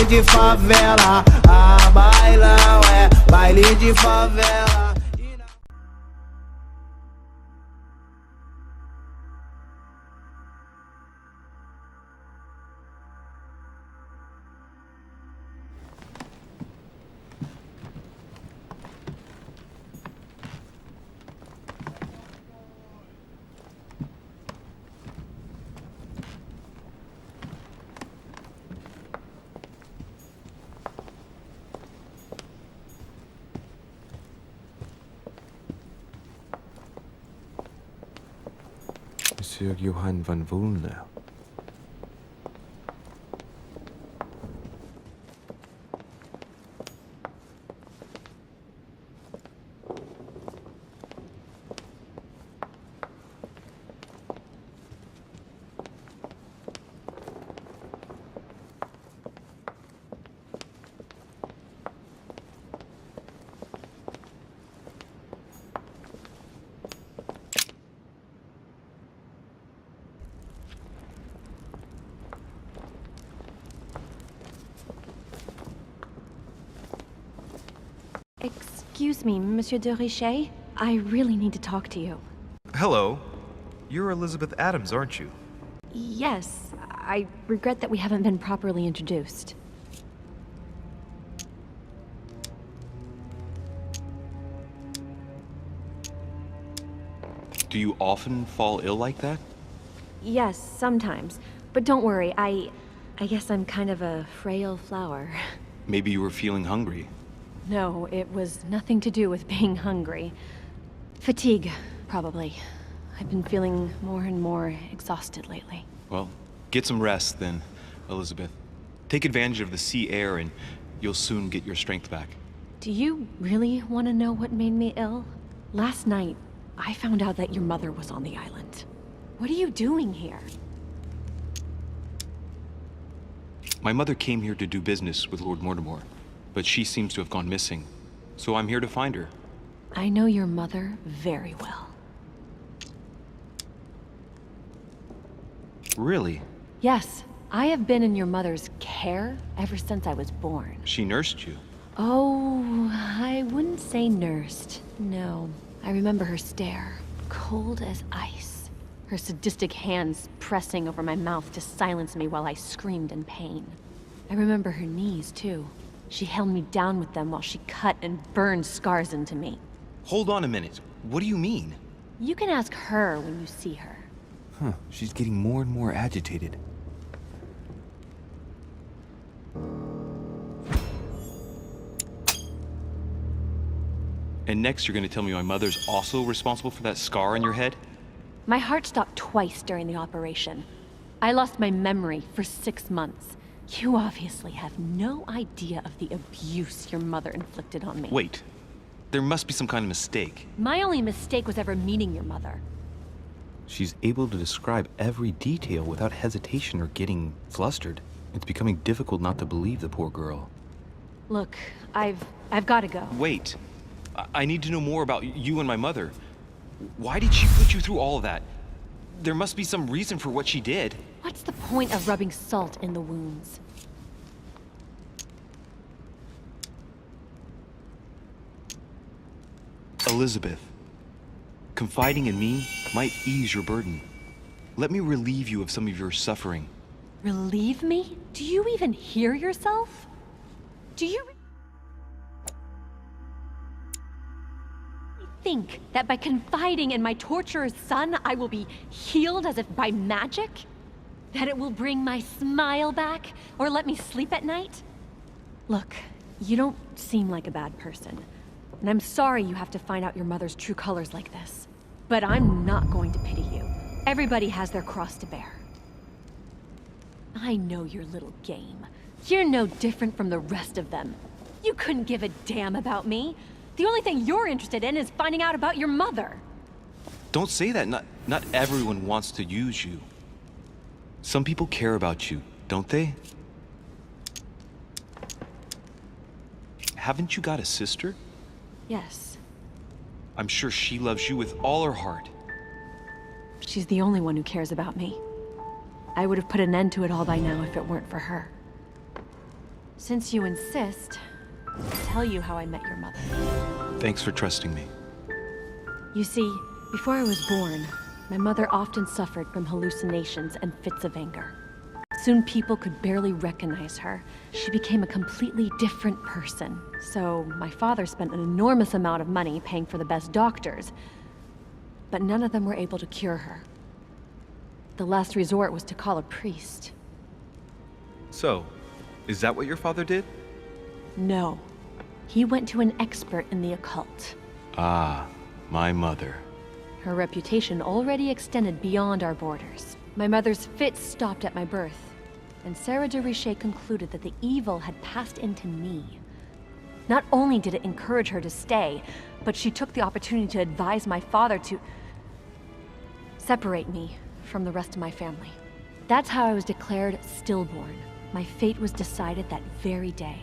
de favela. Ah, bailão é baile de favela. Monsieur Johann van Wulner. Excuse me, Monsieur de Richet? I really need to talk to you. Hello. You're Elizabeth Adams, aren't you? Yes, I regret that we haven't been properly introduced. Do you often fall ill like that? Yes, sometimes. But don't worry, I guess I'm kind of a frail flower. Maybe you were feeling hungry. No, it was nothing to do with being hungry. Fatigue, probably. I've been feeling more and more exhausted lately. Well, get some rest then, Elizabeth. Take advantage of the sea air and you'll soon get your strength back. Do you really want to know what made me ill? Last night, I found out that your mother was on the island. What are you doing here? My mother came here to do business with Lord Mortimer, but she seems to have gone missing. So I'm here to find her. I know your mother very well. Really? Yes, I have been in your mother's care ever since I was born. She nursed you? Oh, I wouldn't say nursed. No. I remember her stare, cold as ice. Her sadistic hands pressing over my mouth to silence me while I screamed in pain. I remember her knees, too. She held me down with them while she cut and burned scars into me. Hold on a minute. What do you mean? You can ask her when you see her. Huh, she's getting more and more agitated. And next you're gonna tell me my mother's also responsible for that scar on your head? My heart stopped twice during the operation. I lost my memory for 6 months. You obviously have no idea of the abuse your mother inflicted on me. Wait. There must be some kind of mistake. My only mistake was ever meeting your mother. She's able to describe every detail without hesitation or getting flustered. It's becoming difficult not to believe the poor girl. Look, I've got to go. Wait. I need to know more about you and my mother. Why did she put you through all of that? There must be some reason for what she did. What's the point of rubbing salt in the wounds? Elizabeth, confiding in me might ease your burden. Let me relieve you of some of your suffering. Relieve me? Do you even hear yourself? Do you think that by confiding in my torturer's son, I will be healed as if by magic? That it will bring my smile back, or let me sleep at night? Look, you don't seem like a bad person, and I'm sorry you have to find out your mother's true colors like this. But I'm not going to pity you. Everybody has their cross to bear. I know your little game. You're no different from the rest of them. You couldn't give a damn about me. The only thing you're interested in is finding out about your mother. Don't say that. Not everyone wants to use you. Some people care about you, don't they? Haven't you got a sister? Yes. I'm sure she loves you with all her heart. She's the only one who cares about me. I would have put an end to it all by now if it weren't for her. Since you insist, I'll tell you how I met your mother. Thanks for trusting me. You see, before I was born, my mother often suffered from hallucinations and fits of anger. Soon people could barely recognize her. She became a completely different person. So my father spent an enormous amount of money paying for the best doctors, but none of them were able to cure her. The last resort was to call a priest. So, is that what your father did? No. He went to an expert in the occult. Ah, my mother. Her reputation already extended beyond our borders. My mother's fits stopped at my birth, and Sarah de Richet concluded that the evil had passed into me. Not only did it encourage her to stay, but she took the opportunity to advise my father to separate me from the rest of my family. That's how I was declared stillborn. My fate was decided that very day.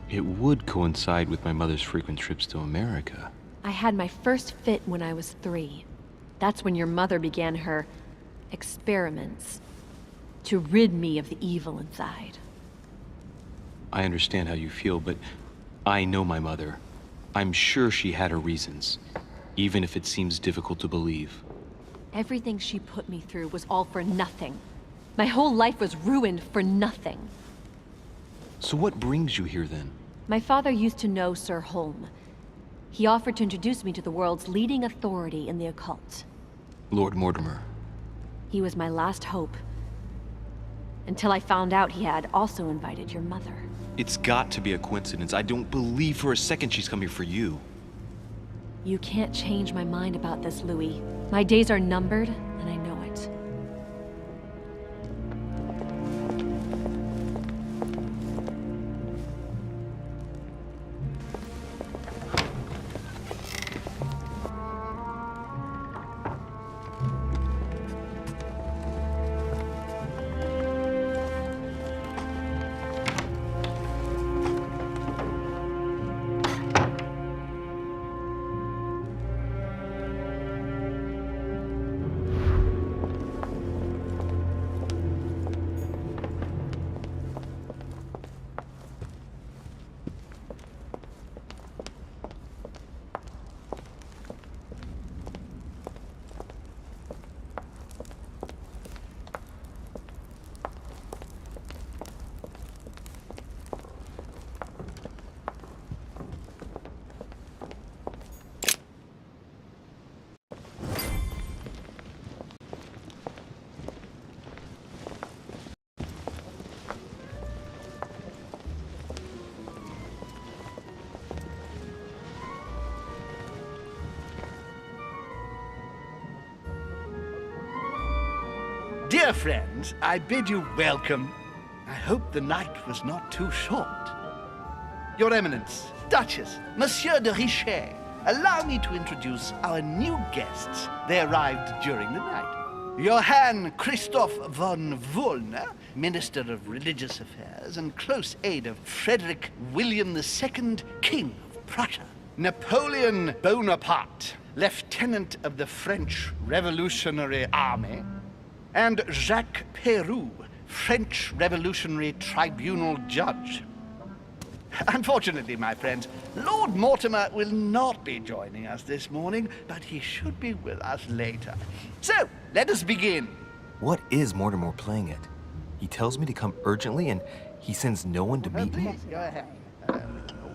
It would coincide with my mother's frequent trips to America. I had my first fit when I was 3. That's when your mother began her experiments to rid me of the evil inside. I understand how you feel, but I know my mother. I'm sure she had her reasons, even if it seems difficult to believe. Everything she put me through was all for nothing. My whole life was ruined for nothing. So what brings you here then? My father used to know Sir Holm. He offered to introduce me to the world's leading authority in the occult. Lord Mortimer. He was my last hope. Until I found out he had also invited your mother. It's got to be a coincidence. I don't believe for a second she's coming for you. You can't change my mind about this, Louis. My days are numbered, and I know it. Dear friends, I bid you welcome. I hope the night was not too short. Your Eminence, Duchess, Monsieur de Richet, allow me to introduce our new guests. They arrived during the night. Johann Christoph von Wollner, Minister of Religious Affairs and close aide of Frederick William II, King of Prussia. Napoleon Bonaparte, Lieutenant of the French Revolutionary Army. And Jacques Peroux, French Revolutionary Tribunal Judge. Unfortunately, my friends, Lord Mortimer will not be joining us this morning, but he should be with us later. So, let us begin. What is Mortimer playing at? He tells me to come urgently and he sends no one to meet me? Please, go ahead.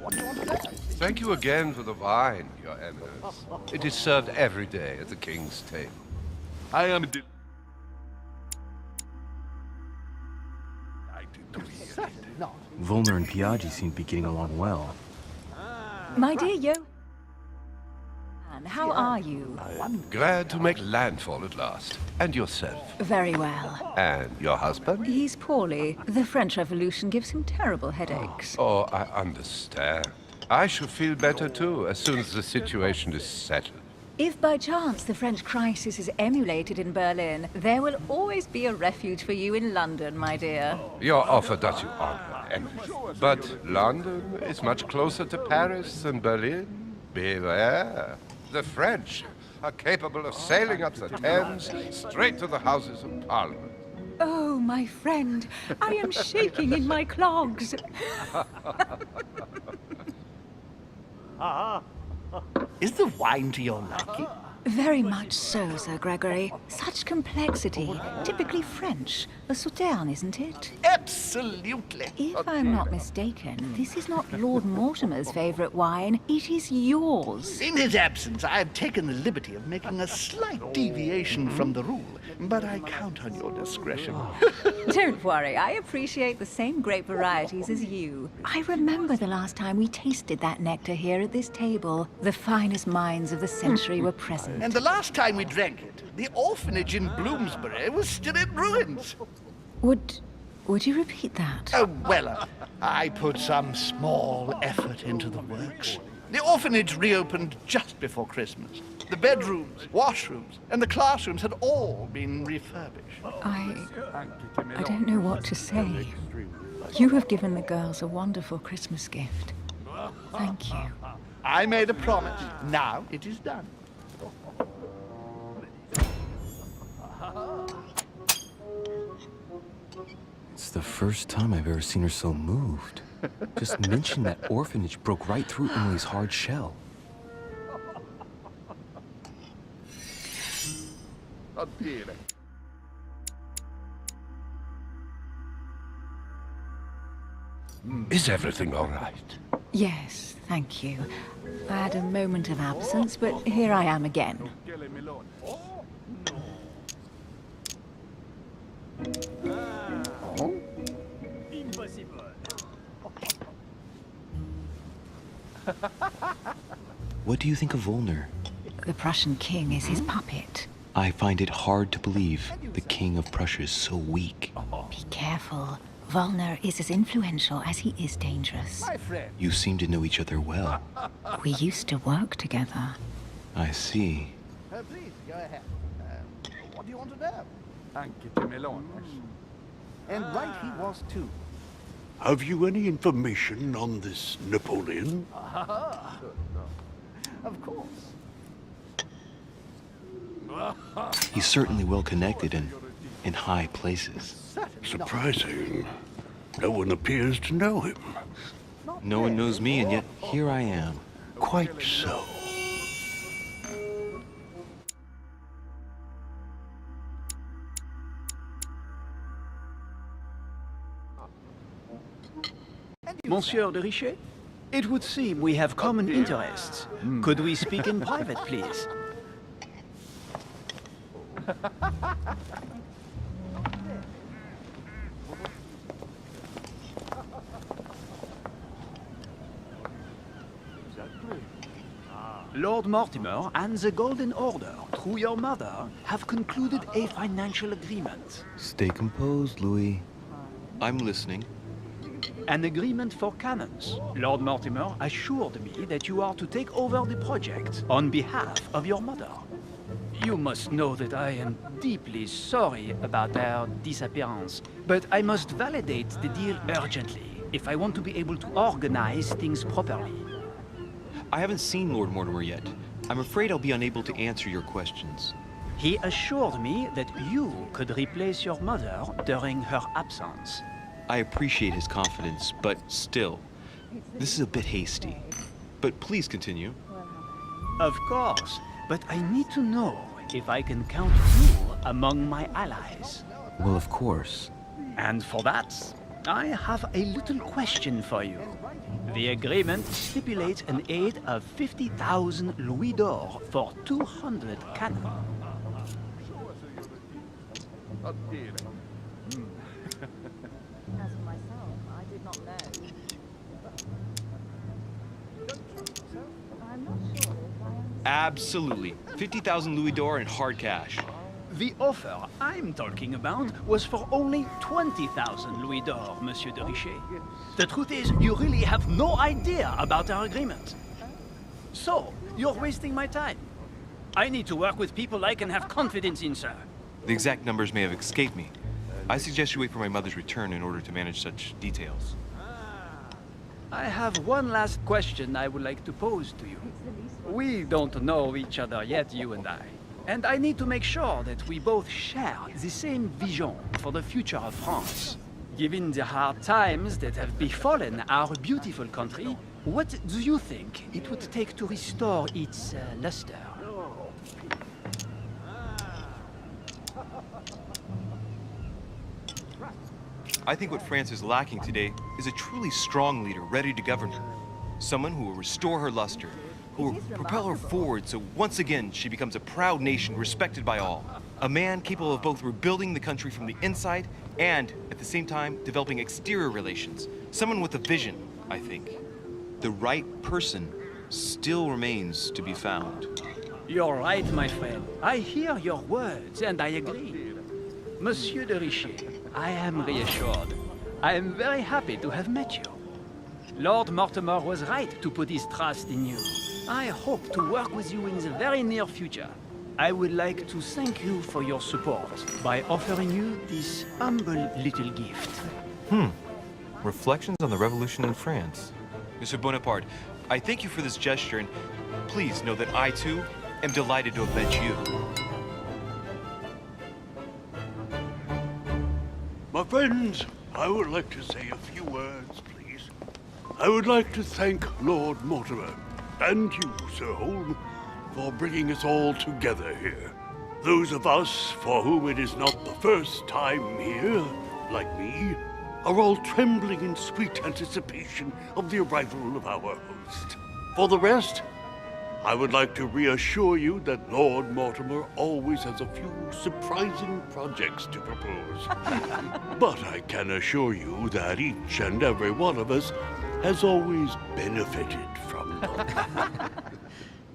What do you want to know? Thank you again for the wine, Your Eminence. It is served every day at the King's table. I am Wollner and Piaggi seem to be getting along well. My dear Johann, how are you? Glad to make landfall at last. And yourself? Very well. And your husband? He's poorly. The French Revolution gives him terrible headaches. Oh, I understand. I shall feel better too, as soon as the situation is settled. If by chance the French crisis is emulated in Berlin, there will always be a refuge for you in London, my dear. Your offer does you honor, Emily. But London is much closer to Paris than Berlin. Beware. The French are capable of sailing up the Thames straight to the Houses of Parliament. Oh, my friend, I am shaking in my clogs. Is the wine to your liking? Very much so, Sir Gregory. Such complexity. Typically French. A Sauterne, isn't it? Absolutely. If I'm not mistaken, this is not Lord Mortimer's favorite wine. It is yours. In his absence, I have taken the liberty of making a slight deviation from the rule, but I count on your discretion. Don't worry, I appreciate the same grape varieties as you. I remember the last time we tasted that nectar here at this table. The finest minds of the century were present. And the last time we drank it, the orphanage in Bloomsbury was still in ruins. Would you repeat that? Oh, well, I put some small effort into the works. The orphanage reopened just before Christmas. The bedrooms, washrooms, and the classrooms had all been refurbished. I don't know what to say. You have given the girls a wonderful Christmas gift. Thank you. I made a promise. Now it is done. It's the first time I've ever seen her so moved. Just mention that orphanage broke right through Emily's hard shell. Is everything all right? Yes, thank you. I had a moment of absence, but here I am again. What do you think of Volner? The Prussian king is his puppet. I find it hard to believe the king of Prussia is so weak. Be careful. Volner is as influential as he is dangerous. My friend. You seem to know each other well. We used to work together. I see. Please, go ahead. What do you want to know? And right he was, too. Have you any information on this Napoleon? Of course. He's certainly well connected and in high places. Surprising. No one appears to know him. No one knows me, and yet here I am. Quite so. Monsieur de Richet? It would seem we have common interests. Could we speak in private, please? Lord Mortimer and the Golden Order, through your mother, have concluded a financial agreement. Stay composed, Louis. I'm listening. An agreement for cannons. Lord Mortimer assured me that you are to take over the project on behalf of your mother. You must know that I am deeply sorry about their disappearance, but I must validate the deal urgently if I want to be able to organize things properly. I haven't seen Lord Mortimer yet. I'm afraid I'll be unable to answer your questions. He assured me that you could replace your mother during her absence. I appreciate his confidence, but still, this is a bit hasty. But please continue. Of course, but I need to know if I can count you among my allies. Well, of course. And for that, I have a little question for you. The agreement stipulates an aid of 50,000 louis d'or for 200 cannon. As for myself, I did not know. I'm not sure if I understand. Absolutely. 50,000 louis d'or in hard cash. The offer I'm talking about was for only 20,000 louis d'or, Monsieur de Richet. The truth is, you really have no idea about our agreement. So, you're wasting my time. I need to work with people I can have confidence in, sir. The exact numbers may have escaped me. I suggest you wait for my mother's return in order to manage such details. I have one last question I would like to pose to you. We don't know each other yet, you and I. And I need to make sure that we both share the same vision for the future of France. Given the hard times that have befallen our beautiful country, what do you think it would take to restore its luster? I think what France is lacking today is a truly strong leader ready to govern her. Someone who will restore her luster, who will propel her forward so once again she becomes a proud nation respected by all. A man capable of both rebuilding the country from the inside and, at the same time, developing exterior relations. Someone with a vision, I think. The right person still remains to be found. You're right, my friend. I hear your words, and I agree. Monsieur de Richet, I am reassured. I am very happy to have met you. Lord Mortimer was right to put his trust in you. I hope to work with you in the very near future. I would like to thank you for your support by offering you this humble little gift. Reflections on the Revolution in France. Mr. Bonaparte, I thank you for this gesture, and please know that I, too, am delighted to have met you. My friends, I would like to say a few words, please. I would like to thank Lord Mortimer, and you, Sir Holm, for bringing us all together here. Those of us for whom it is not the first time here, like me, are all trembling in sweet anticipation of the arrival of our host. For the rest, I would like to reassure you that Lord Mortimer always has a few surprising projects to propose. But I can assure you that each and every one of us has always benefited from them.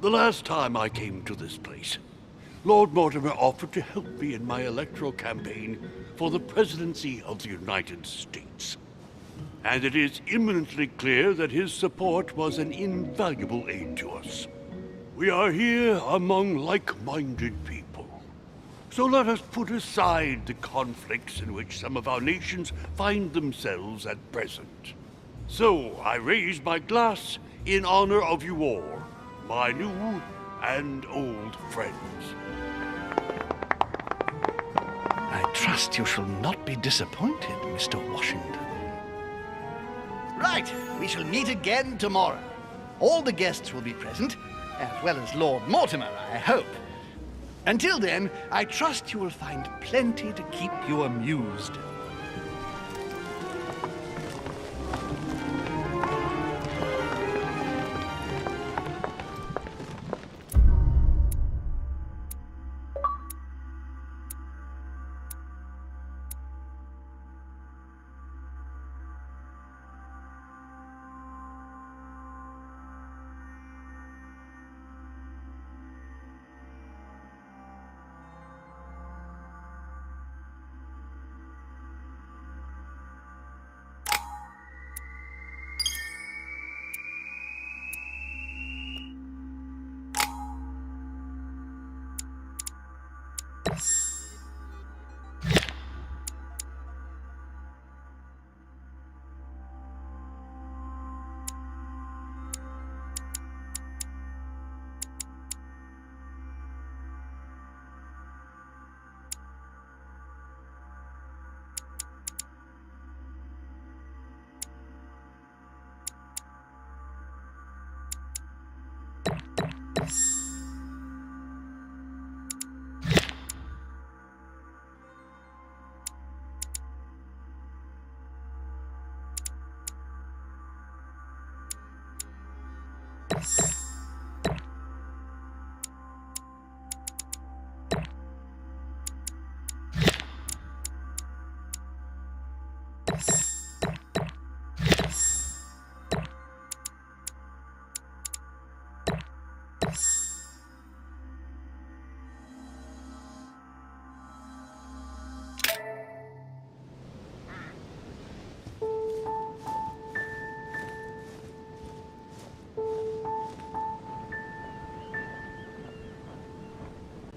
The last time I came to this place, Lord Mortimer offered to help me in my electoral campaign for the presidency of the United States. And it is eminently clear that his support was an invaluable aid to us. We are here among like-minded people. So let us put aside the conflicts in which some of our nations find themselves at present. So I raise my glass in honor of you all, my new and old friends. I trust you shall not be disappointed, Mr. Washington. Right, we shall meet again tomorrow. All the guests will be present, as well as Lord Mortimer, I hope. Until then, I trust you will find plenty to keep you amused.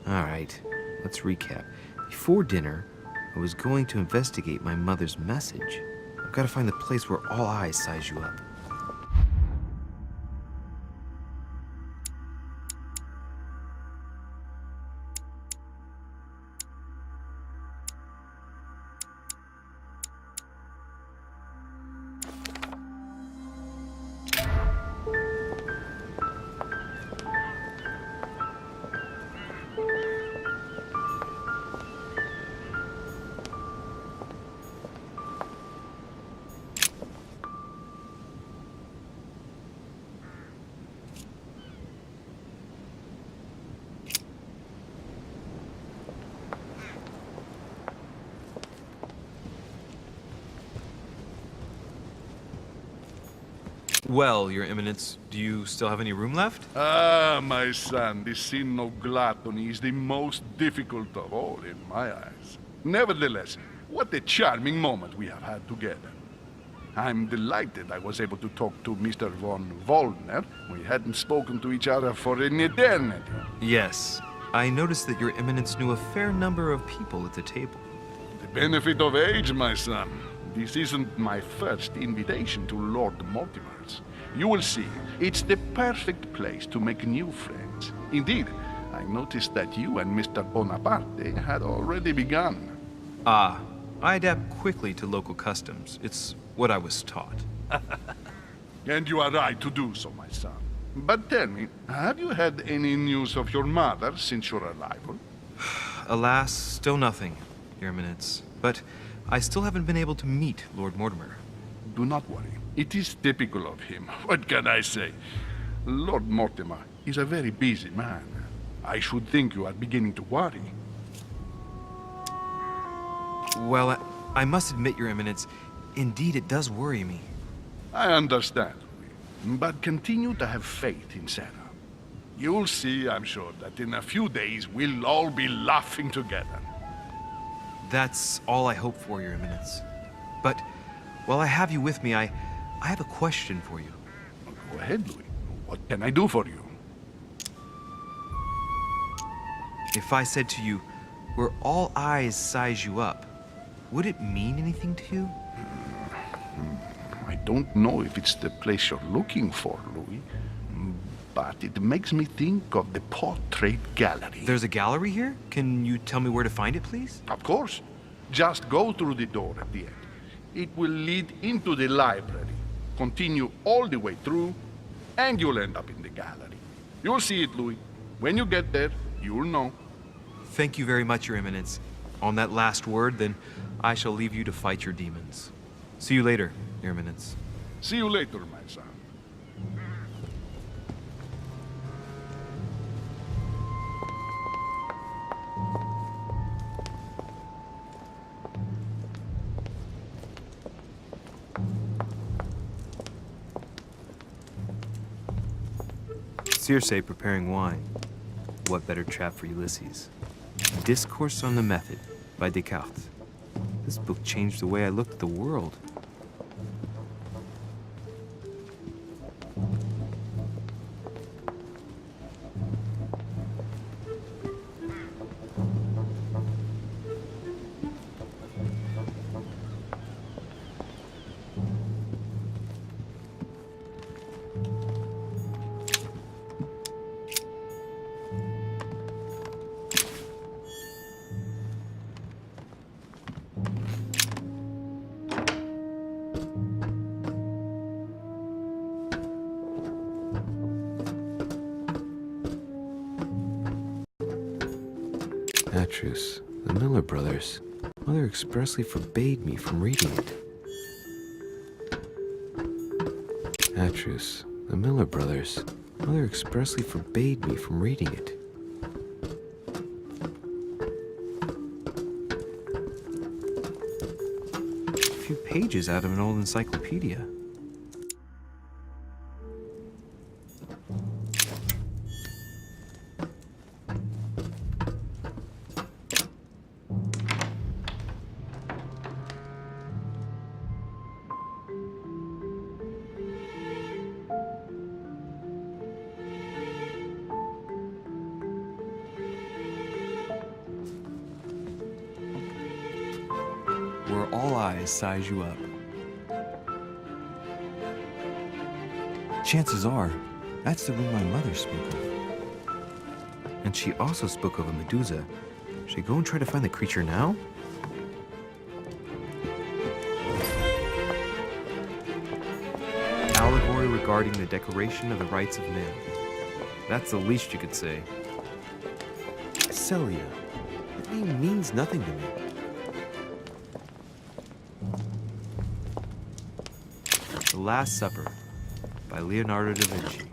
Alright, let's recap. Before dinner, I was going to investigate my mother's message. I've got to find the place where all eyes size you up. Well, Your Eminence, do you still have any room left? Ah, my son, the sin of gluttony is the most difficult of all in my eyes. Nevertheless, what a charming moment we have had together. I'm delighted I was able to talk to Mr. von Waldner. We hadn't spoken to each other for an eternity. Yes. I noticed that Your Eminence knew a fair number of people at the table. The benefit of age, my son. This isn't my first invitation to Lord Mortimer's. You will see, it's the perfect place to make new friends. Indeed, I noticed that you and Mr. Bonaparte had already begun. Ah, I adapt quickly to local customs. It's what I was taught. And you are right to do so, my son. But tell me, have you had any news of your mother since your arrival? Alas, still nothing, Your Eminence. But I still haven't been able to meet Lord Mortimer. Do not worry. It is typical of him. What can I say? Lord Mortimer is a very busy man. I should think you are beginning to worry. Well, I must admit, Your Eminence, indeed it does worry me. I understand, Louis. But continue to have faith in Sarah. You'll see, I'm sure, that in a few days we'll all be laughing together. That's all I hope for, Your Eminence. But while I have you with me, I have a question for you. Go ahead, Louis. What can I do for you? If I said to you, where all eyes size you up, would it mean anything to you? I don't know if it's the place you're looking for, Louis, but it makes me think of the portrait gallery. There's a gallery here? Can you tell me where to find it, please? Of course. Just go through the door at the end. It will lead into the library. Continue all the way through, and you'll end up in the gallery. You'll see it, Louis. When you get there, you'll know. Thank you very much, Your Eminence. On that last word, then, I shall leave you to fight your demons. See you later, Your Eminence. See you later, my son. Circe preparing wine. What better trap for Ulysses? Discourse on the Method by Descartes. This book changed the way I looked at the world. Atrus, the Miller Brothers. Mother expressly forbade me from reading it. Atrus, the Miller Brothers. Mother expressly forbade me from reading it. A few pages out of an old encyclopedia. Where all eyes size you up. Chances are, that's the room my mother spoke of. And she also spoke of a Medusa. Should I go and try to find the creature now? Allegory regarding the Declaration of the Rights of Man. That's the least you could say. Celia. That name means nothing to me. The Last Supper by Leonardo da Vinci.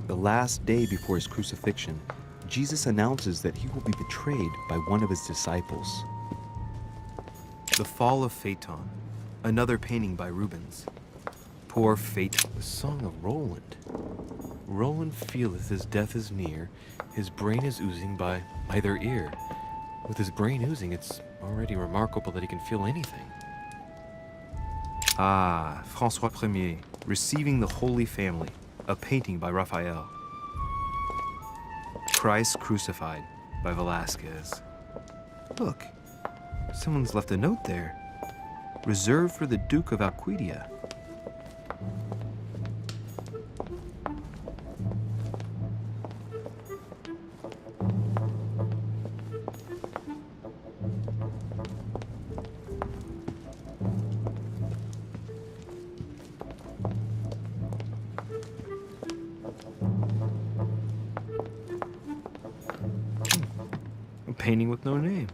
The last day before his crucifixion, Jesus announces that he will be betrayed by one of his disciples. The Fall of Phaeton, another painting by Rubens. Poor fate. The Song of Roland. Roland feeleth his death is near, his brain is oozing by either ear. With his brain oozing, it's already remarkable that he can feel anything. Ah, François Ier, Receiving the Holy Family, a painting by Raphael. Christ Crucified by Velázquez. Look, someone's left a note there. Reserved for the Duke of Alcudia. A painting with no name.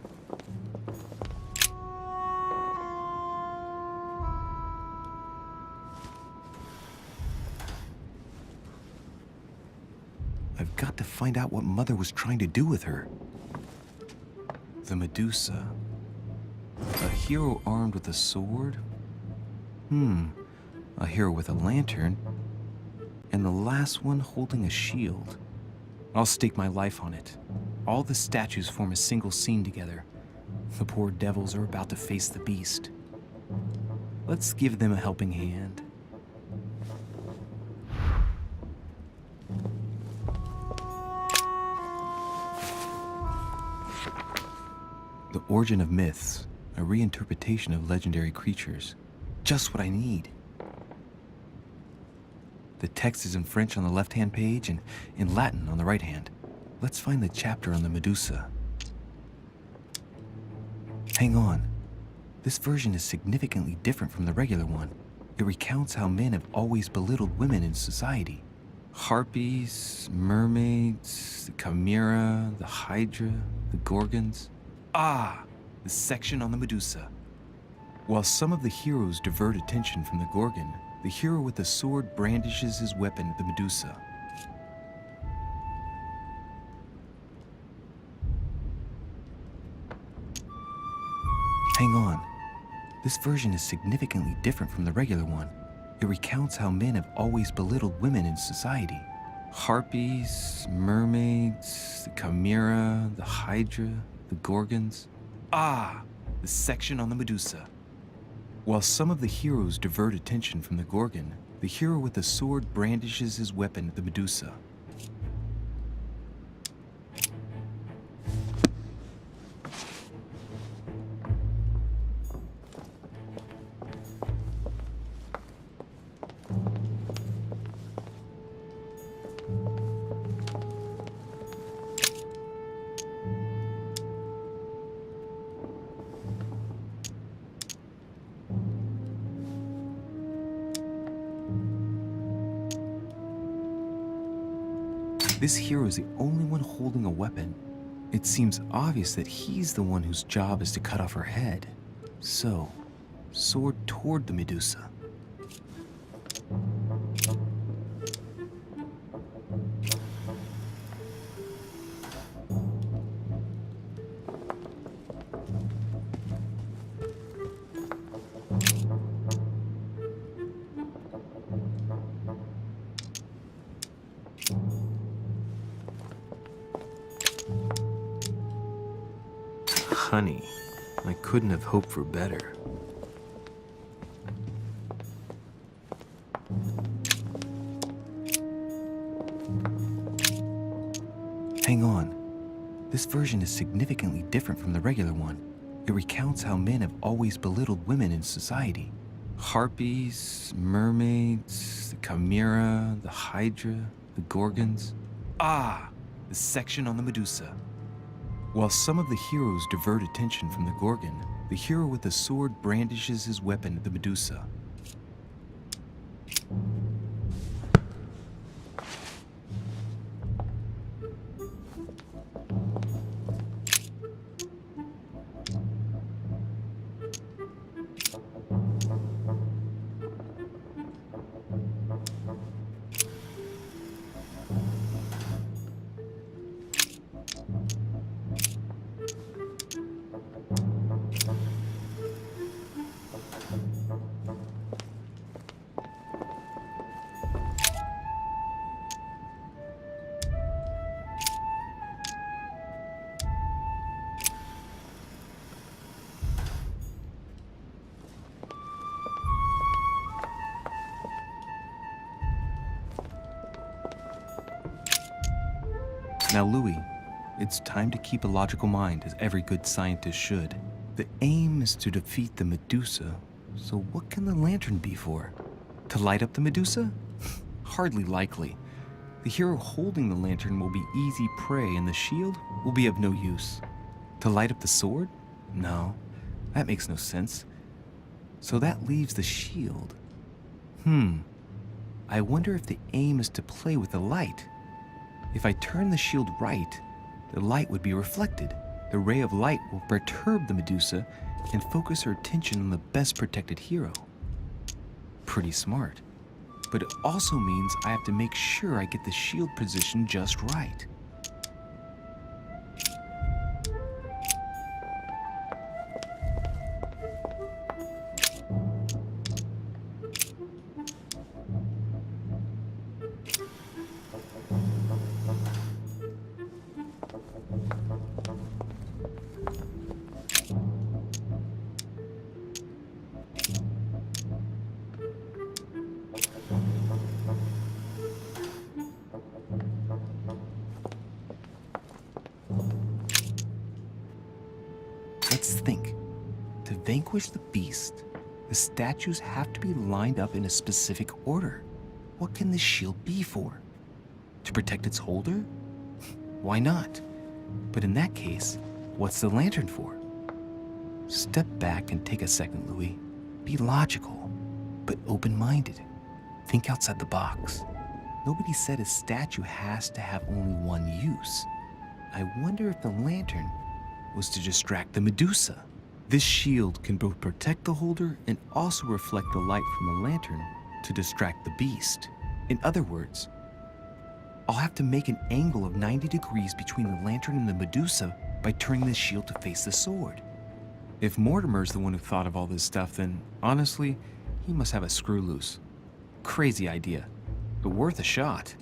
I've got to find out what Mother was trying to do with her. The Medusa. A hero armed with a sword? A hero with a lantern. And the last one holding a shield. I'll stake my life on it. All the statues form a single scene together. The poor devils are about to face the beast. Let's give them a helping hand. The Origin of Myths, a reinterpretation of legendary creatures. Just what I need. The text is in French on the left-hand page and in Latin on the right hand. Let's find the chapter on the Medusa. Hang on. This version is significantly different from the regular one. It recounts how men have always belittled women in society. Harpies, mermaids, the chimera, the hydra, the gorgons. Ah, the section on the Medusa. While some of the heroes divert attention from the Gorgon, the hero with the sword brandishes his weapon at the Medusa. Hang on. This version is significantly different from the regular one. It recounts how men have always belittled women in society. Harpies, mermaids, the chimera, the hydra, the gorgons. Ah, the section on the Medusa. While some of the heroes divert attention from the Gorgon, the hero with the sword brandishes his weapon at the Medusa. This hero is the only one holding a weapon. It seems obvious that he's the one whose job is to cut off her head. So, sword toward the Medusa. Honey, I couldn't have hoped for better. Hang on. This version is significantly different from the regular one. It recounts how men have always belittled women in society. Harpies, mermaids, the chimera, the hydra, the gorgons. Ah, the section on the Medusa. While some of the heroes divert attention from the Gorgon, the hero with the sword brandishes his weapon at the Medusa. Now, Louis, it's time to keep a logical mind, as every good scientist should. The aim is to defeat the Medusa, so what can the lantern be for? To light up the Medusa? Hardly likely. The hero holding the lantern will be easy prey, and the shield will be of no use. To light up the sword? No, that makes no sense. So that leaves the shield. I wonder if the aim is to play with the light. If I turn the shield right, the light would be reflected. The ray of light will perturb the Medusa and focus her attention on the best protected hero. Pretty smart. But it also means I have to make sure I get the shield position just right. Let's think. To vanquish the beast, the statues have to be lined up in a specific order. What can this shield be for? To protect its holder? Why not? But in that case, what's the lantern for? Step back and take a second, Louis. Be logical, but open-minded. Think outside the box. Nobody said a statue has to have only one use. I wonder if the lantern was to distract the Medusa. This shield can both protect the holder and also reflect the light from the lantern to distract the beast. In other words, I'll have to make an angle of 90 degrees between the lantern and the Medusa by turning the shield to face the sword. If Mortimer's the one who thought of all this stuff, then honestly, he must have a screw loose. Crazy idea, but worth a shot.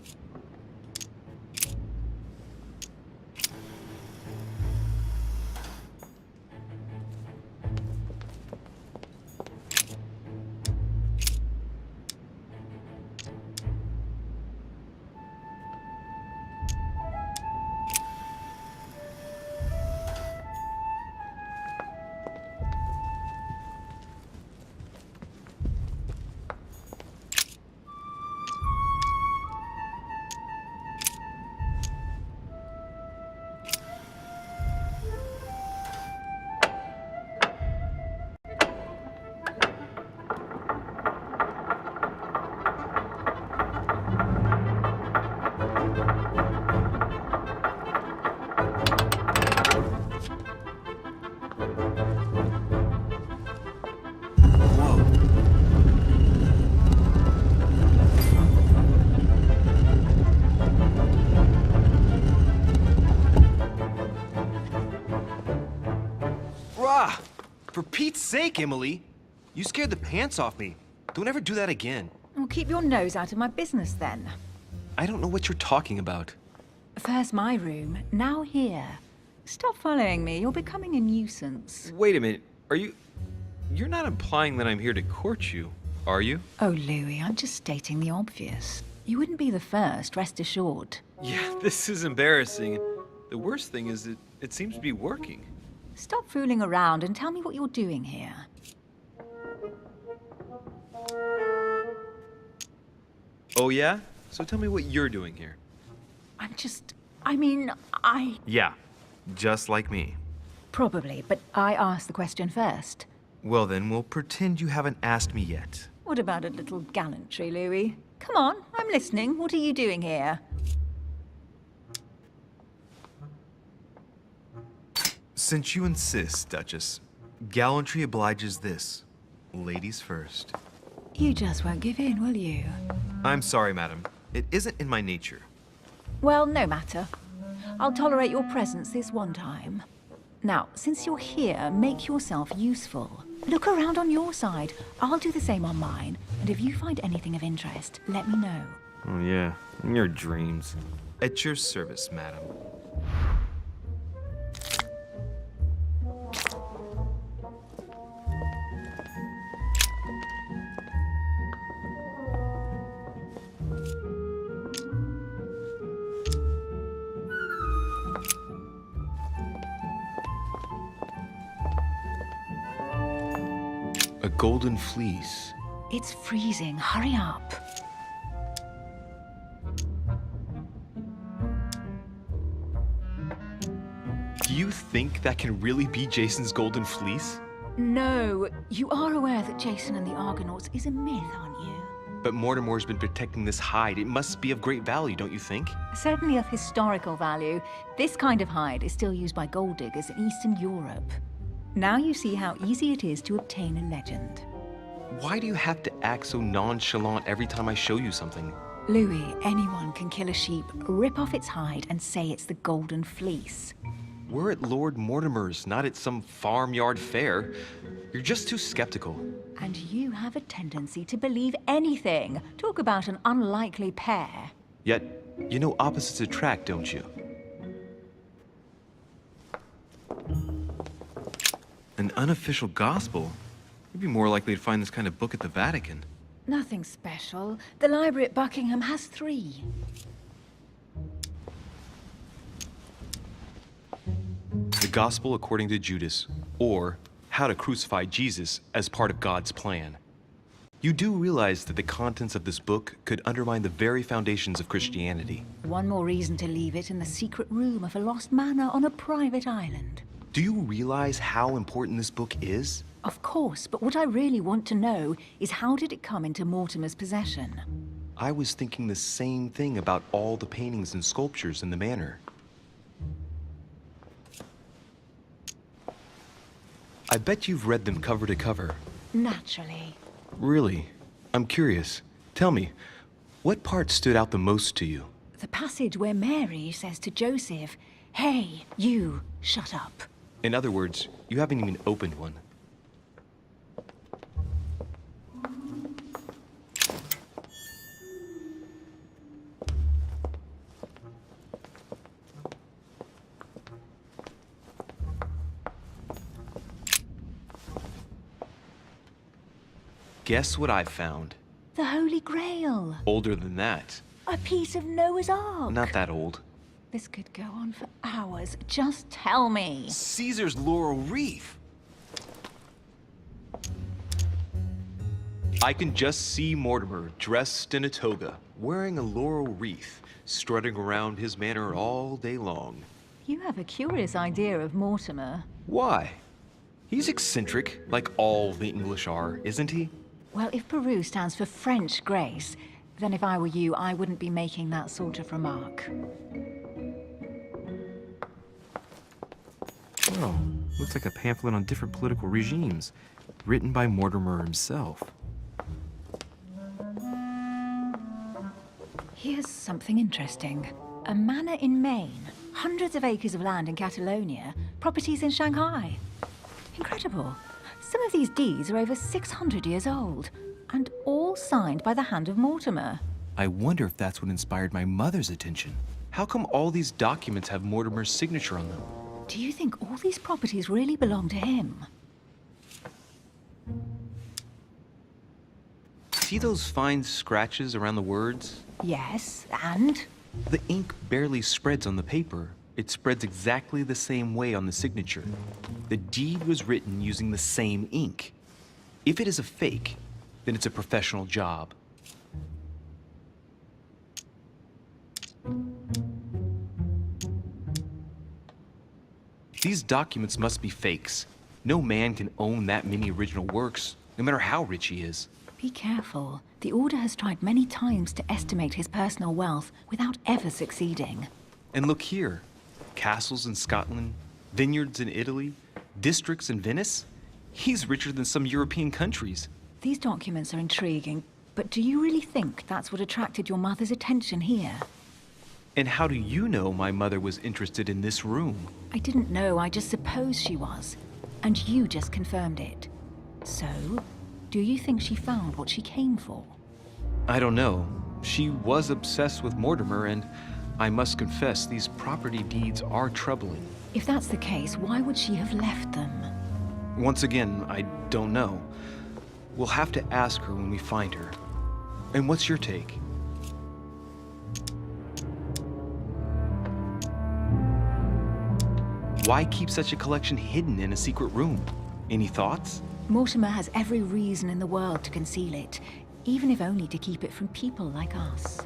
For Pete's sake, Emily! You scared the pants off me. Don't ever do that again. Well, keep your nose out of my business then. I don't know what you're talking about. First my room, now here. Stop following me, you're becoming a nuisance. Wait a minute. You're not implying that I'm here to court you, are you? Oh, Louis, I'm just stating the obvious. You wouldn't be the first, rest assured. Yeah, this is embarrassing. The worst thing is it seems to be working. Stop fooling around and tell me what you're doing here. Oh yeah? So tell me what you're doing here. Yeah, just like me. Probably, but I asked the question first. Well then, we'll pretend you haven't asked me yet. What about a little gallantry, Louis? Come on, I'm listening. What are you doing here? Since you insist, Duchess, gallantry obliges this. Ladies first. You just won't give in, will you? I'm sorry, madam. It isn't in my nature. Well, no matter. I'll tolerate your presence this one time. Now, since you're here, make yourself useful. Look around on your side. I'll do the same on mine. And if you find anything of interest, let me know. Oh yeah, in your dreams. At your service, madam. A golden fleece. It's freezing. Hurry up. Do you think that can really be Jason's golden fleece? No, you are aware that Jason and the Argonauts is a myth, aren't you? But Mortimer's been protecting this hide. It must be of great value, don't you think? Certainly of historical value. This kind of hide is still used by gold diggers in Eastern Europe. Now you see how easy it is to obtain a legend. Why do you have to act so nonchalant every time I show you something? Louis, anyone can kill a sheep, rip off its hide, and say it's the Golden Fleece. We're at Lord Mortimer's, not at some farmyard fair. You're just too skeptical. And you have a tendency to believe anything. Talk about an unlikely pair. Yet, you know opposites attract, don't you? An unofficial gospel? You'd be more likely to find this kind of book at the Vatican. Nothing special. The library at Buckingham has 3. The Gospel according to Judas, or How to Crucify Jesus as part of God's plan. You do realize that the contents of this book could undermine the very foundations of Christianity. One more reason to leave it in the secret room of a lost manor on a private island. Do you realize how important this book is? Of course, but what I really want to know is how did it come into Mortimer's possession? I was thinking the same thing about all the paintings and sculptures in the manor. I bet you've read them cover to cover. Naturally. Really? I'm curious. Tell me, what part stood out the most to you? The passage where Mary says to Joseph, "Hey, you, shut up." In other words, you haven't even opened one. Guess what I found? The Holy Grail. Older than that. A piece of Noah's Ark. Not that old. This could go on for hours. Just tell me. Caesar's laurel wreath. I can just see Mortimer dressed in a toga, wearing a laurel wreath, strutting around his manor all day long. You have a curious idea of Mortimer. Why? He's eccentric, like all the English are, isn't he? Well, if Peru stands for French grace, then if I were you, I wouldn't be making that sort of remark. Oh, looks like a pamphlet on different political regimes, written by Mortimer himself. Here's something interesting. A manor in Maine, hundreds of acres of land in Catalonia, properties in Shanghai. Incredible. Some of these deeds are over 600 years old, and all signed by the hand of Mortimer. I wonder if that's what inspired my mother's attention. How come all these documents have Mortimer's signature on them? Do you think all these properties really belong to him? See those fine scratches around the words? Yes, and? The ink barely spreads on the paper. It spreads exactly the same way on the signature. The deed was written using the same ink. If it is a fake, then it's a professional job. These documents must be fakes. No man can own that many original works, no matter how rich he is. Be careful. The Order has tried many times to estimate his personal wealth without ever succeeding. And look here. Castles in Scotland, vineyards in Italy, districts in Venice. He's richer than some European countries. These documents are intriguing, but do you really think that's what attracted your mother's attention here? And how do you know my mother was interested in this room? I didn't know, I just supposed she was. And you just confirmed it. So, do you think she found what she came for? I don't know. She was obsessed with Mortimer, and I must confess, these property deeds are troubling. If that's the case, why would she have left them? Once again, I don't know. We'll have to ask her when we find her. And what's your take? Why keep such a collection hidden in a secret room? Any thoughts? Mortimer has every reason in the world to conceal it, even if only to keep it from people like us.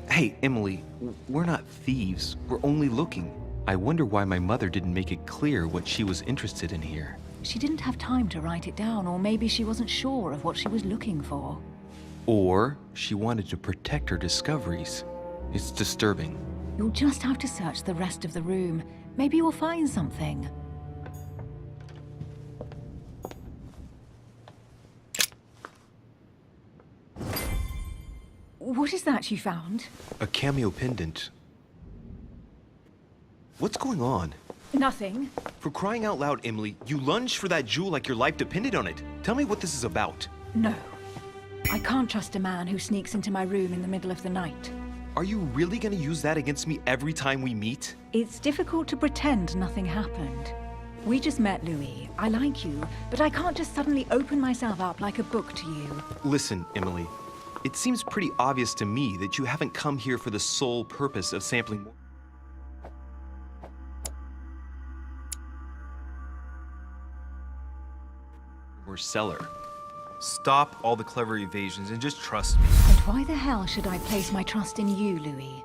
Hey, Emily, we're not thieves. We're only looking. I wonder why my mother didn't make it clear what she was interested in here. She didn't have time to write it down, or maybe she wasn't sure of what she was looking for. Or she wanted to protect her discoveries. It's disturbing. You'll just have to search the rest of the room. Maybe you'll find something. What is that you found? A cameo pendant. What's going on? Nothing. For crying out loud, Emily, you lunged for that jewel like your life depended on it. Tell me what this is about. No. I can't trust a man who sneaks into my room in the middle of the night. Are you really gonna use that against me every time we meet? It's difficult to pretend nothing happened. We just met, Louis. I like you, but I can't just suddenly open myself up like a book to you. Listen, Emily. It seems pretty obvious to me that you haven't come here for the sole purpose of sampling more cellar. Stop all the clever evasions and just trust me. And why the hell should I place my trust in you, Louis?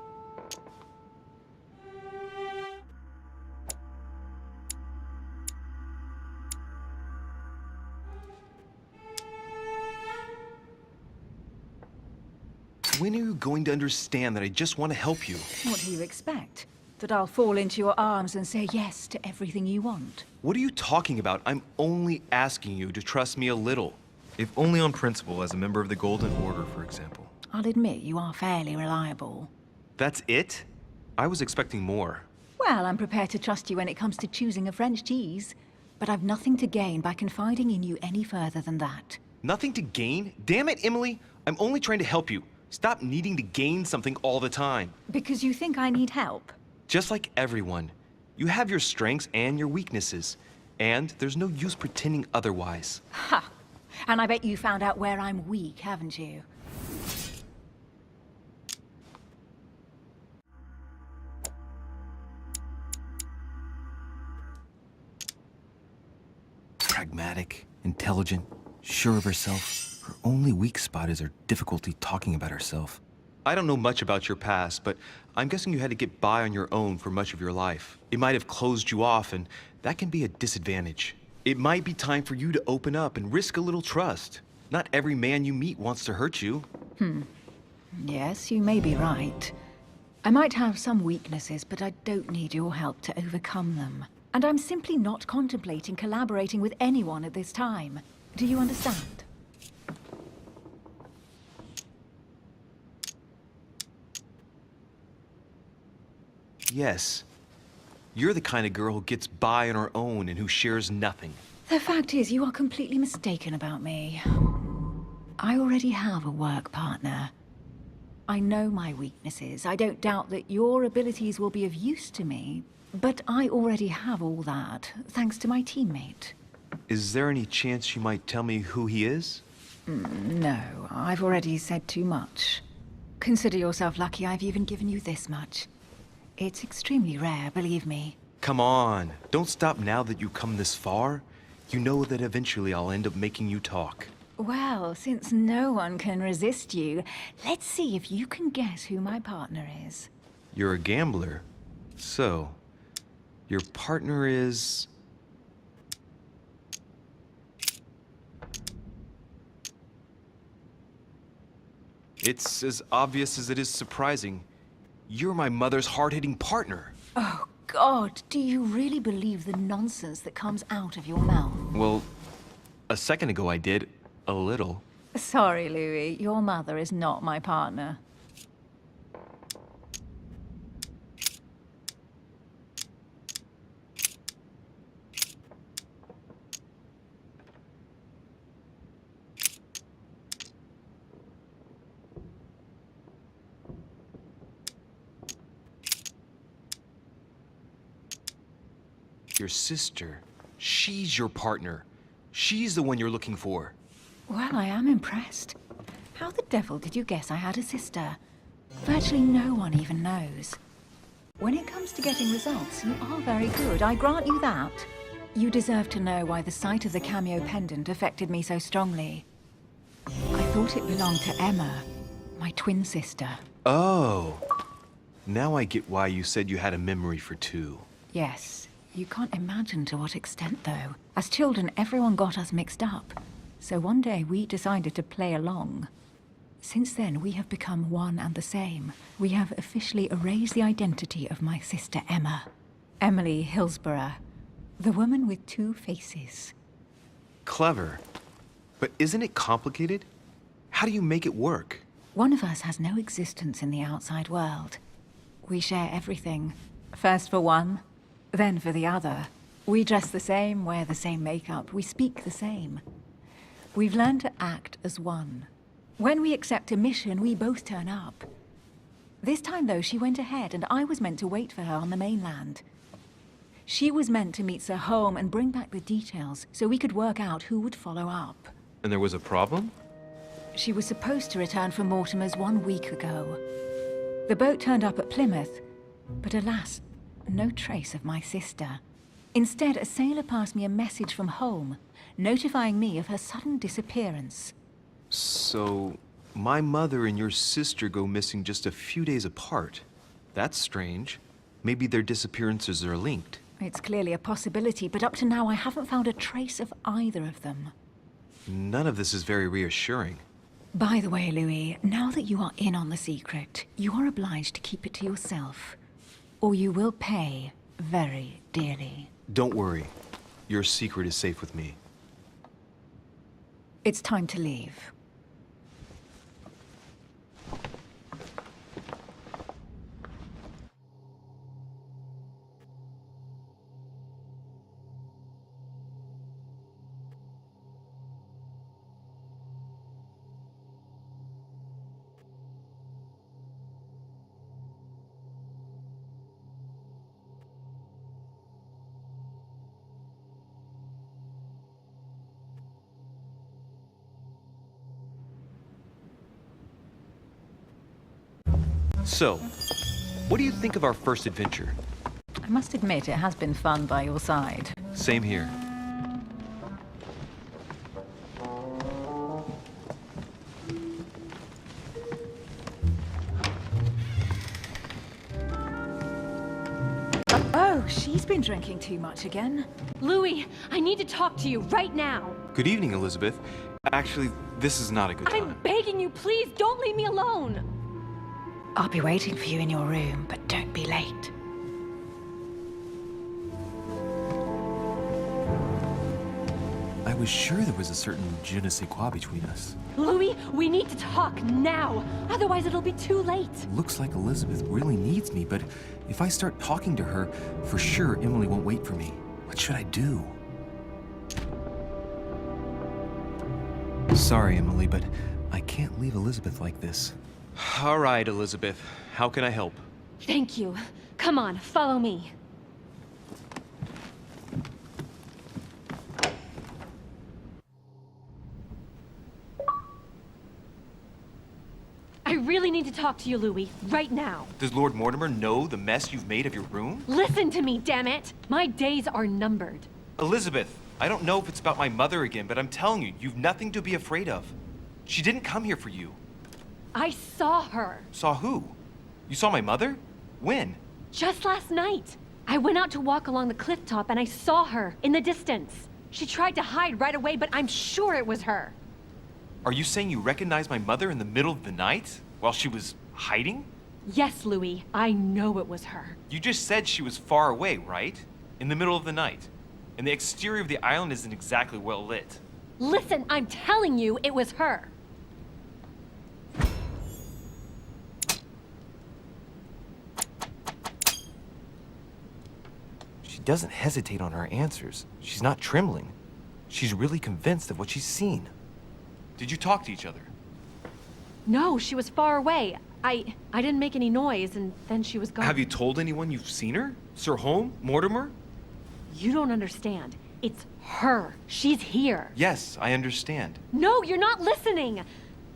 When are you going to understand that I just want to help you? What do you expect? That I'll fall into your arms and say yes to everything you want? What are you talking about? I'm only asking you to trust me a little. If only on principle, as a member of the Golden Order, for example. I'll admit you are fairly reliable. That's it? I was expecting more. Well, I'm prepared to trust you when it comes to choosing a French cheese. But I've nothing to gain by confiding in you any further than that. Nothing to gain? Damn it, Emily! I'm only trying to help you. Stop needing to gain something all the time. Because you think I need help? Just like everyone. You have your strengths and your weaknesses. And there's no use pretending otherwise. Ha! And I bet you found out where I'm weak, haven't you? Pragmatic, intelligent, sure of herself. Her only weak spot is her difficulty talking about herself. I don't know much about your past, but I'm guessing you had to get by on your own for much of your life. It might have closed you off, and that can be a disadvantage. It might be time for you to open up and risk a little trust. Not every man you meet wants to hurt you. Yes, you may be right. I might have some weaknesses, but I don't need your help to overcome them. And I'm simply not contemplating collaborating with anyone at this time. Do you understand? Yes. You're the kind of girl who gets by on her own and who shares nothing. The fact is, you are completely mistaken about me. I already have a work partner. I know my weaknesses. I don't doubt that your abilities will be of use to me, but I already have all that, thanks to my teammate. Is there any chance you might tell me who he is? No, I've already said too much. Consider yourself lucky I've even given you this much. It's extremely rare, believe me. Come on, don't stop now that you've come this far. You know that eventually I'll end up making you talk. Well, since no one can resist you, let's see if you can guess who my partner is. You're a gambler. So, your partner is... It's as obvious as it is surprising. You're my mother's hard-hitting partner. Oh, God, do you really believe the nonsense that comes out of your mouth? Well, a second ago I did. A little. Sorry, Louis, your mother is not my partner. Your sister. She's your partner. She's the one you're looking for. Well, I am impressed. How the devil did you guess I had a sister? Virtually no one even knows. When it comes to getting results, you are very good, I grant you that. You deserve to know why the sight of the cameo pendant affected me so strongly. I thought it belonged to Emma, my twin sister. Oh. Now I get why you said you had a memory for two. Yes. You can't imagine to what extent, though. As children, everyone got us mixed up. So one day we decided to play along. Since then, we have become one and the same. We have officially erased the identity of my sister Emma. Emily Hillsborough. The woman with two faces. Clever. But isn't it complicated? How do you make it work? One of us has no existence in the outside world. We share everything. First for one, then for the other. We dress the same, wear the same makeup, we speak the same. We've learned to act as one. When we accept a mission, we both turn up. This time, though, she went ahead, and I was meant to wait for her on the mainland. She was meant to meet Sir Home and bring back the details, so we could work out who would follow up. And there was a problem? She was supposed to return from Mortimer's 1 week ago. The boat turned up at Plymouth, but alas, no trace of my sister. Instead, a sailor passed me a message from home, notifying me of her sudden disappearance. So, my mother and your sister go missing just a few days apart. That's strange. Maybe their disappearances are linked. It's clearly a possibility, but up to now I haven't found a trace of either of them. None of this is very reassuring. By the way, Louis, now that you are in on the secret, you are obliged to keep it to yourself, or you will pay very dearly. Don't worry. Your secret is safe with me. It's time to leave. So, what do you think of our first adventure? I must admit, it has been fun by your side. Same here. Oh, she's been drinking too much again. Louis, I need to talk to you right now. Good evening, Elizabeth. Actually, this is not a good time. I'm begging you, please don't leave me alone. I'll be waiting for you in your room, but don't be late. I was sure there was a certain je ne sais quoi between us. Louis, we need to talk now. Otherwise, it'll be too late. Looks like Elizabeth really needs me, but if I start talking to her, for sure Emily won't wait for me. What should I do? Sorry, Emily, but I can't leave Elizabeth like this. All right, Elizabeth. How can I help? Thank you. Come on, follow me. I really need to talk to you, Louis, right now. Does Lord Mortimer know the mess you've made of your room? Listen to me, damn it! My days are numbered. Elizabeth, I don't know if it's about my mother again, but I'm telling you, you've nothing to be afraid of. She didn't come here for you. I saw her. Saw who? You saw my mother? When? Just last night. I went out to walk along the cliff top and I saw her in the distance. She tried to hide right away, but I'm sure it was her. Are you saying you recognized my mother in the middle of the night while she was hiding? Yes, Louis, I know it was her. You just said she was far away, right? In the middle of the night. And the exterior of the island isn't exactly well lit. Listen, I'm telling you it was her. She doesn't hesitate on her answers. She's not trembling. She's really convinced of what she's seen. Did you talk to each other? No, she was far away. I didn't make any noise, and then she was gone. Have you told anyone you've seen her? Sir Home? Mortimer? You don't understand. It's her. She's here. Yes, I understand. No, you're not listening.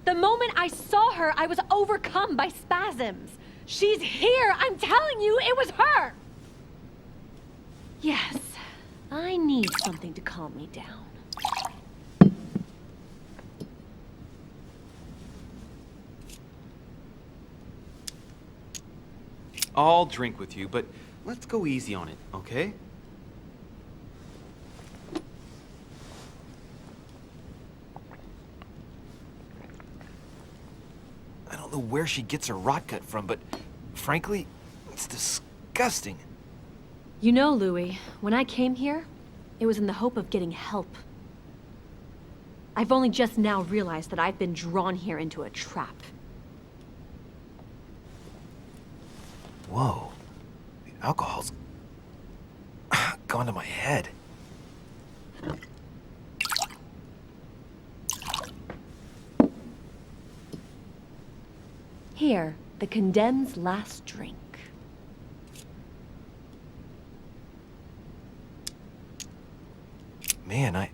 The moment I saw her, I was overcome by spasms. She's here. I'm telling you, it was her. Yes, I need something to calm me down. I'll drink with you, but let's go easy on it, okay? I don't know where she gets her rot gut from, but frankly, it's disgusting. You know, Louis, when I came here, it was in the hope of getting help. I've only just now realized that I've been drawn here into a trap. Whoa. The alcohol's gone to my head. Here, the condemned's last drink. Man, I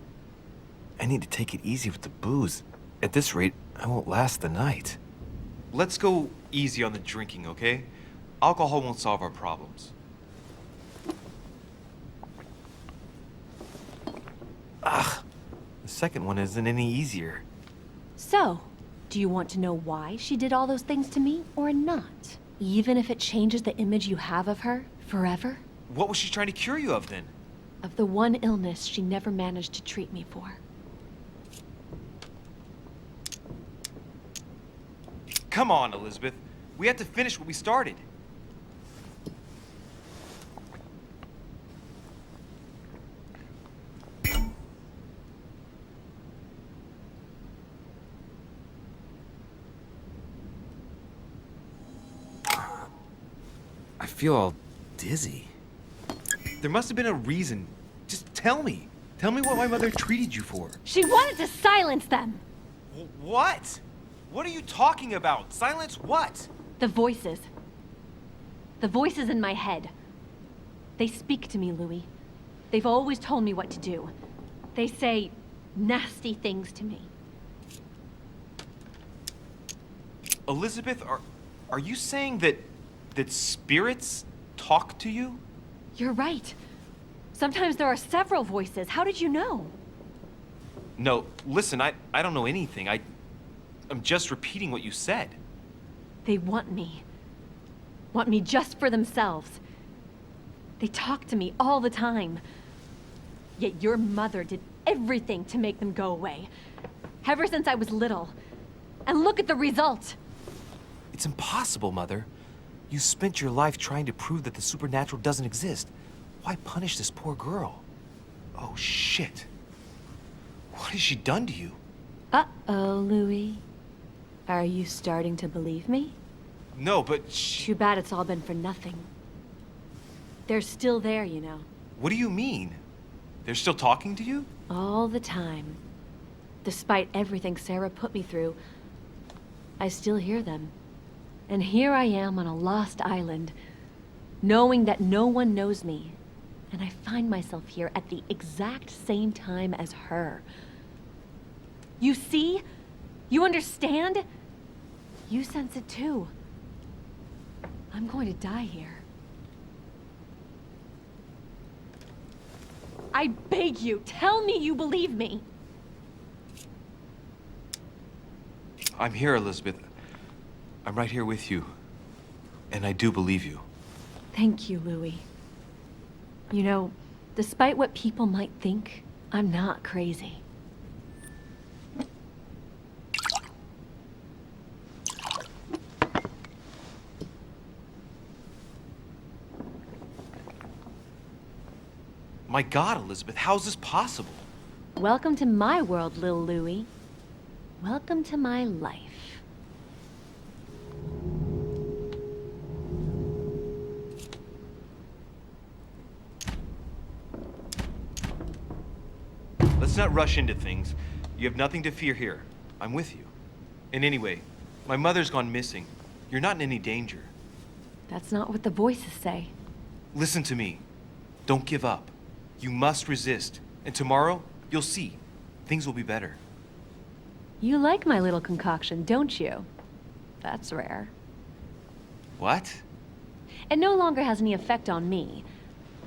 need to take it easy with the booze. At this rate, I won't last the night. Let's go easy on the drinking, okay? Alcohol won't solve our problems. Ugh. The second one isn't any easier. So, do you want to know why she did all those things to me, or not? Even if it changes the image you have of her forever? What was she trying to cure you of then? Of the one illness she never managed to treat me for. Come on, Elizabeth. We have to finish what we started. I feel all dizzy. There must have been a reason. Just tell me. Tell me what my mother treated you for. She wanted to silence them! What? What are you talking about? Silence what? The voices. The voices in my head. They speak to me, Louis. They've always told me what to do. They say nasty things to me. Elizabeth, are you saying that spirits talk to you? You're right. Sometimes there are several voices. How did you know? No, listen, I don't know anything. I'm just repeating what you said. They want me. Want me just for themselves. They talk to me all the time. Yet your mother did everything to make them go away. Ever since I was little. And look at the result. It's impossible, Mother. You spent your life trying to prove that the supernatural doesn't exist. Why punish this poor girl? Oh, shit. What has she done to you? Uh-oh, Louis. Are you starting to believe me? No, but Too bad it's all been for nothing. They're still there, you know. What do you mean? They're still talking to you? All the time. Despite everything Sarah put me through, I still hear them. And here I am on a lost island, knowing that no one knows me. And I find myself here at the exact same time as her. You see? You understand? You sense it too. I'm going to die here. I beg you, tell me you believe me. I'm here, Elizabeth. I'm right here with you. And I do believe you. Thank you, Louis. You know, despite what people might think, I'm not crazy. My God, Elizabeth, how's this possible? Welcome to my world, Lil Louis. Welcome to my life. Let's not rush into things. You have nothing to fear here. I'm with you. And anyway, my mother's gone missing. You're not in any danger. That's not what the voices say. Listen to me. Don't give up. You must resist. And tomorrow, you'll see. Things will be better. You like my little concoction, don't you? That's rare. What? It no longer has any effect on me.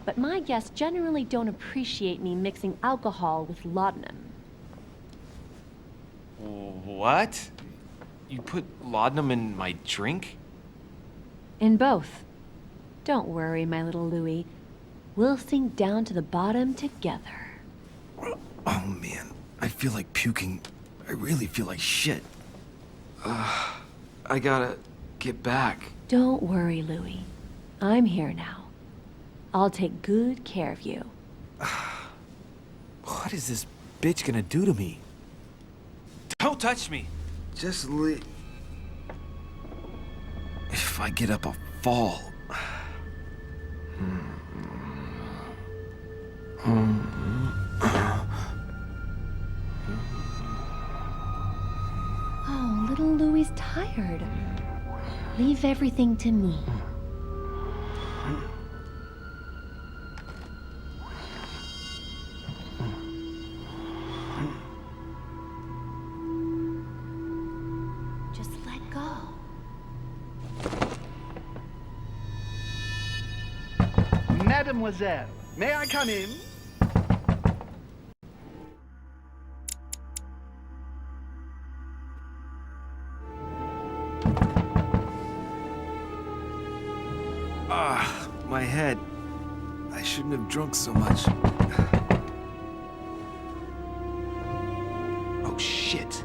but my guests generally don't appreciate me mixing alcohol with laudanum. What? You put laudanum in my drink? In both. Don't worry, my little Louis. We'll sink down to the bottom together. Oh man, I feel like puking. I really feel like shit. I gotta get back. Don't worry, Louis. I'm here now. I'll take good care of you. What is this bitch gonna do to me? Don't touch me! Just leave. If I get up, I'll fall. Oh, little Louie's tired. Leave everything to me. Just let go. Mademoiselle, may I come in? My head. I shouldn't have drunk so much. Oh shit.